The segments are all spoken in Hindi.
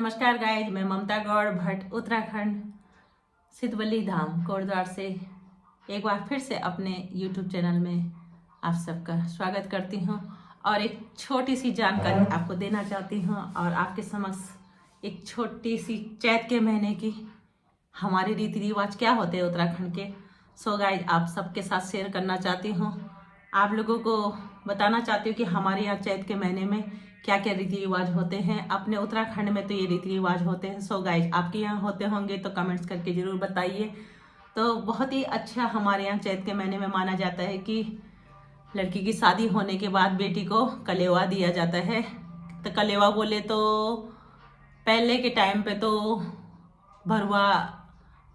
नमस्कार गाइज, मैं ममता गौड़ भट्ट उत्तराखंड सिद्धवली धाम कोटद्वार से एक बार फिर से अपने YouTube चैनल में आप सबका स्वागत करती हूं और एक छोटी सी जानकारी आपको देना चाहती हूं और आपके समक्ष एक छोटी सी चैत के महीने की हमारे रीति रिवाज क्या होते हैं उत्तराखंड के। सो गाइज आप सबके साथ शेयर करना चाहती हूँ, आप लोगों को बताना चाहती हूँ कि हमारे यहाँ चैत के महीने में क्या क्या रीति रिवाज होते हैं। अपने उत्तराखंड में तो ये रीति रिवाज होते हैं। सो गाइज आपके यहाँ होते होंगे तो कमेंट्स करके ज़रूर बताइए। तो बहुत ही अच्छा हमारे यहाँ चैत के महीने में माना जाता है कि लड़की की शादी होने के बाद बेटी को कलेवा दिया जाता है। तो कलेवा बोले तो पहले के टाइम पे तो भरवा,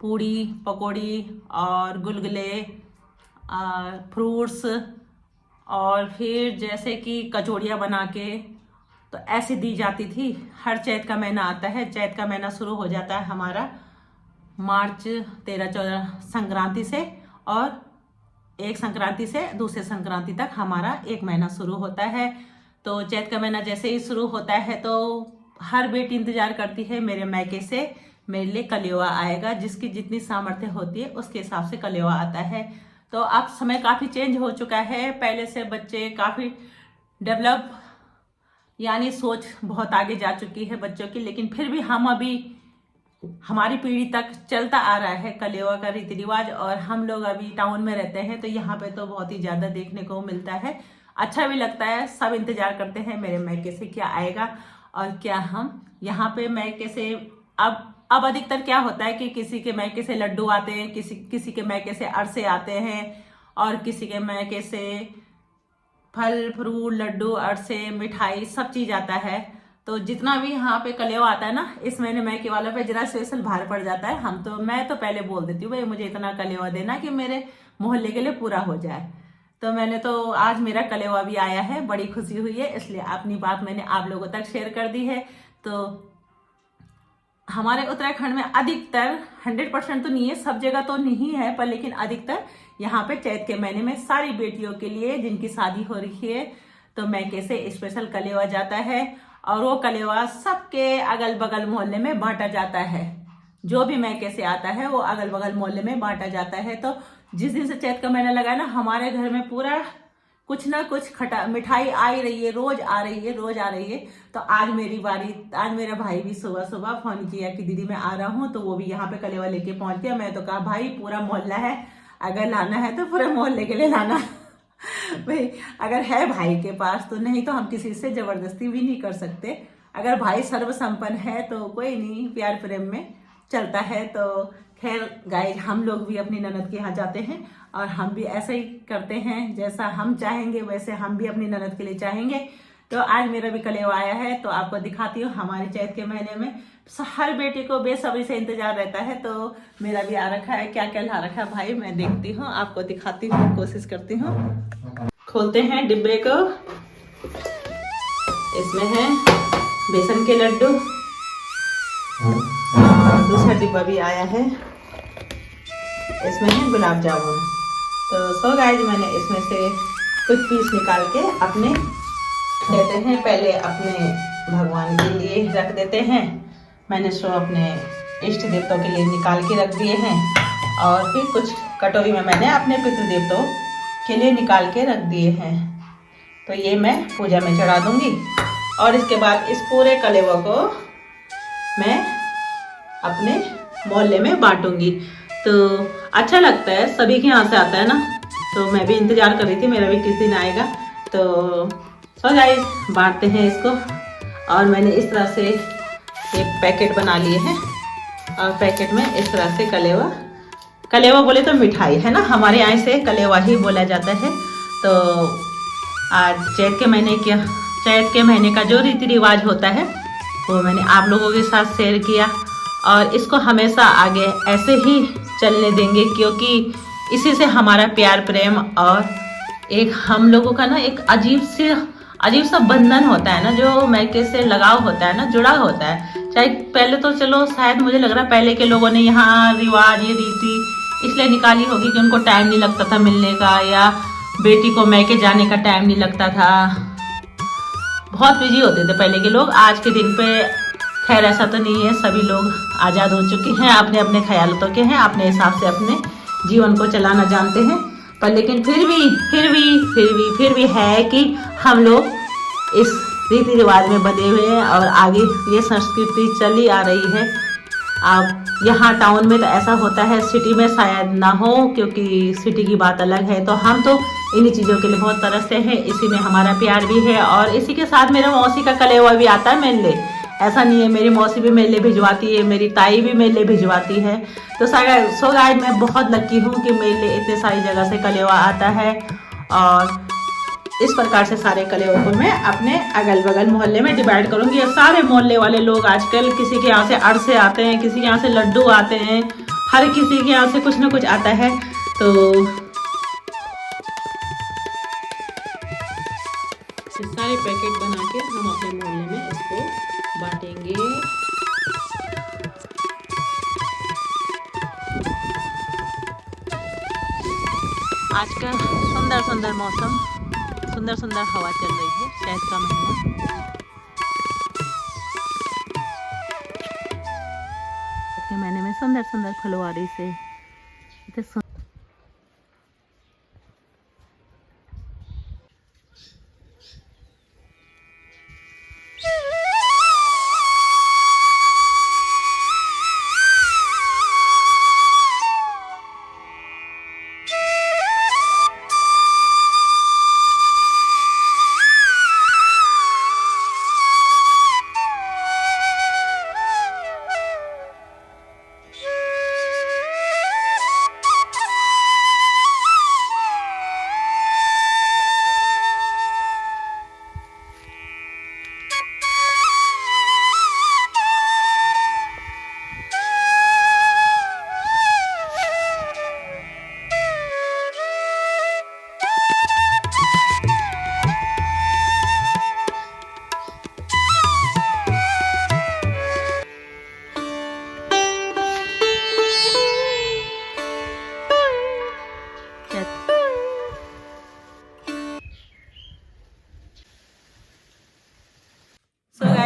पूड़ी, पकौड़ी और गुलगुले, फ्रूट्स और फिर जैसे कि कचौड़ियाँ बना के तो ऐसे दी जाती थी। हर चैत का महीना आता है, चैत का महीना शुरू हो जाता है हमारा मार्च 13-14 संक्रांति से और एक संक्रांति से दूसरे संक्रांति तक हमारा एक महीना शुरू होता है। तो चैत का महीना जैसे ही शुरू होता है तो हर बेटी इंतजार करती है मेरे मायके से मेरे लिए कलेवा आएगा। जिसकी जितनी सामर्थ्य होती है उसके हिसाब से कलेवा आता है। तो अब समय काफ़ी चेंज हो चुका है, पहले से बच्चे काफ़ी डेवलप यानी सोच बहुत आगे जा चुकी है बच्चों की, लेकिन फिर भी हम अभी हमारी पीढ़ी तक चलता आ रहा है कलेवा का रीति रिवाज। और हम लोग अभी टाउन में रहते हैं तो यहाँ पे तो बहुत ही ज़्यादा देखने को मिलता है, अच्छा भी लगता है। सब इंतजार करते हैं मेरे मायके से क्या आएगा और क्या हम यहाँ पे मायके से। अब अधिकतर क्या होता है कि किसी के मायके से लड्डू आते हैं, किसी के मायके से अरसे आते हैं और किसी के मायके से फल फ्रूट, लड्डू, अरसे, मिठाई सब चीज़ आता है। तो जितना भी यहाँ पे कलेवा आता है ना, इस महीने मायके वालों पे जरा स्पेशल भार पड़ जाता है। मैं तो पहले बोल देती हूँ भाई मुझे इतना कलेवा देना कि मेरे मोहल्ले के लिए पूरा हो जाए। तो मैंने तो आज मेरा कलेवा भी आया है, बड़ी खुशी हुई है, इसलिए अपनी बात मैंने आप लोगों तक शेयर कर दी है। तो हमारे उत्तराखंड में अधिकतर 100% तो नहीं है, सब जगह तो नहीं है पर लेकिन अधिकतर यहाँ पे चैत के महीने में सारी बेटियों के लिए जिनकी शादी हो रही है तो मायके से स्पेशल कलेवा जाता है और वो कलेवा सबके अगल बगल मोहल्ले में बांटा जाता है। जो भी मायके से आता है वो अगल बगल मोहल्ले में बांटा जाता है। तो जिस दिन से चैत का महीना लगा ना, हमारे घर में पूरा कुछ ना कुछ मिठाई आ ही रही है, रोज आ रही है। तो आज मेरी बारी, आज मेरा भाई भी सुबह सुबह फोन किया कि दीदी मैं आ रहा हूँ, तो वो भी यहाँ पे कलेवा लेके पहुंच गया। मैं तो कहा भाई पूरा मोहल्ला है, अगर लाना है तो पूरे मोहल्ले के लिए लाना भाई अगर है भाई के पास तो, नहीं तो हम किसी से जबरदस्ती भी नहीं कर सकते। अगर भाई सर्वसंपन्न है तो कोई नहीं, प्यार प्रेम में चलता है। तो खैर गाइज हम लोग भी अपनी ननद के यहाँ जाते हैं और हम भी ऐसे ही करते हैं, जैसा हम चाहेंगे वैसे हम भी अपनी ननद के लिए चाहेंगे। तो आज मेरा भी कलेवा आया है तो आपको दिखाती हूँ। हमारे चैत के महीने में हर बेटी को बेसब्री से इंतजार रहता है, तो मेरा भी आ रखा है। क्या क्या ला रखा है भाई मैं देखती हूँ, आपको दिखाती हूँ, कोशिश करती हूँ। खोलते हैं डिब्बे को। इसमें है बेसन के लड्डू, दूसरा डिब्बा भी आया है, इसमें है गुलाब जामुन। तो सो गाइस मैंने इसमें से कुछ पीस निकाल के अपने देते हैं, पहले अपने भगवान के लिए रख देते हैं। मैंने सो अपने इष्ट देवताओं के लिए निकाल के रख दिए हैं और फिर कुछ कटोरी में मैंने अपने पितृ देवताओं के लिए निकाल के रख दिए हैं। तो ये मैं पूजा में चढ़ा दूंगी और इसके बाद इस पूरे कलेवा को मैं अपने मोहल्ले में बांटूंगी। तो अच्छा लगता है, सभी के यहाँ से आता है ना, तो मैं भी इंतजार कर रही थी मेरा भी किस दिन आएगा। तो सो गाइस बांटते हैं इसको। और मैंने इस तरह से एक पैकेट बना लिए हैं और पैकेट में इस तरह से कलेवा बोले तो मिठाई है ना, हमारे यहाँ से कलेवा ही बोला जाता है। तो आज चैत के महीने का जो रीति रिवाज होता है वो मैंने आप लोगों के साथ शेयर किया और इसको हमेशा आगे ऐसे ही चलने देंगे, क्योंकि इसी से हमारा प्यार प्रेम और एक हम लोगों का ना एक अजीब सा बंधन होता है ना, जो मायके से लगाव होता है ना, जुड़ा होता है। चाहे पहले तो चलो शायद मुझे लग रहा है पहले के लोगों ने यहाँ रिवाज ये रीति इसलिए निकाली होगी कि उनको टाइम नहीं लगता था मिलने का, या बेटी को मायके जाने का टाइम नहीं लगता था, बहुत बिजी होते थे पहले के लोग। आज के दिन पे खैर ऐसा तो नहीं है, सभी लोग आज़ाद हो चुके हैं, अपने अपने ख्यालों के हैं, अपने हिसाब से अपने जीवन को चलाना जानते हैं। पर लेकिन फिर भी है कि हम लोग इस रीति रिवाज में बंधे हुए हैं और आगे ये संस्कृति चली आ रही है। अब यहाँ टाउन में तो ऐसा होता है, सिटी में शायद ना हो, क्योंकि सिटी की बात अलग है। तो हम तो इन्हीं चीज़ों के लिए बहुत तरसते हैं, इसी में हमारा प्यार भी है। और इसी के साथ मेरा मौसी का कलेवा भी आता है मेरे लिए। ऐसा नहीं है, मेरी मौसी भी मेरे लिए भिजवाती है, मेरी ताई भी मेरे लिए भिजवाती है। तो सो गाइस मैं बहुत लकी हूँ कि मेरे लिए इतने सारी जगह से कलेवा आता है। और इस प्रकार से सारे कलेवों को मैं अपने अगल बगल मोहल्ले में डिवाइड करूँगी। सारे मोहल्ले वाले लोग आजकल किसी के यहाँ से अरसे आते हैं, किसी के यहाँ से लड्डू आते हैं, हर किसी के यहाँ से कुछ ना कुछ आता है। तो सारे पैकेट बना के हम अपने मोहल्ले में इसको बांटेंगे। आज का सुंदर सुंदर मौसम, सुंदर सुंदर हवा चल रही है, चैत का महीना। चैत के महीने में सुंदर सुंदर फुलवारी से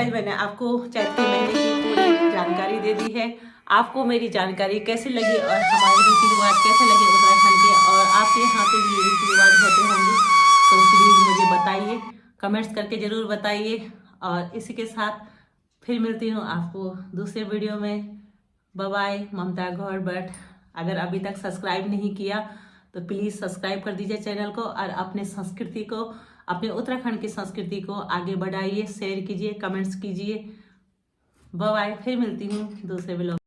मैंने आपको चैत के महीने की पूरी जानकारी दे दी है। आपको मेरी जानकारी कैसी लगी और हमारे रीति रिवाज कैसे लगे उत्तराखंड के, और आपके यहाँ पे ये रीति रिवाज होते होंगे तो प्लीज़ मुझे बताइए, कमेंट्स करके ज़रूर बताइए। और इसी के साथ फिर मिलती हूँ आपको दूसरे वीडियो में। बाय बाय, ममता गौर भट्ट। अगर अभी तक सब्सक्राइब नहीं किया तो प्लीज़ सब्सक्राइब कर दीजिए चैनल को, और अपने संस्कृति को, अपने उत्तराखंड की संस्कृति को आगे बढ़ाइए, शेयर कीजिए, कमेंट्स कीजिए। बाय बाय, फिर मिलती हूँ दूसरे व्लॉग।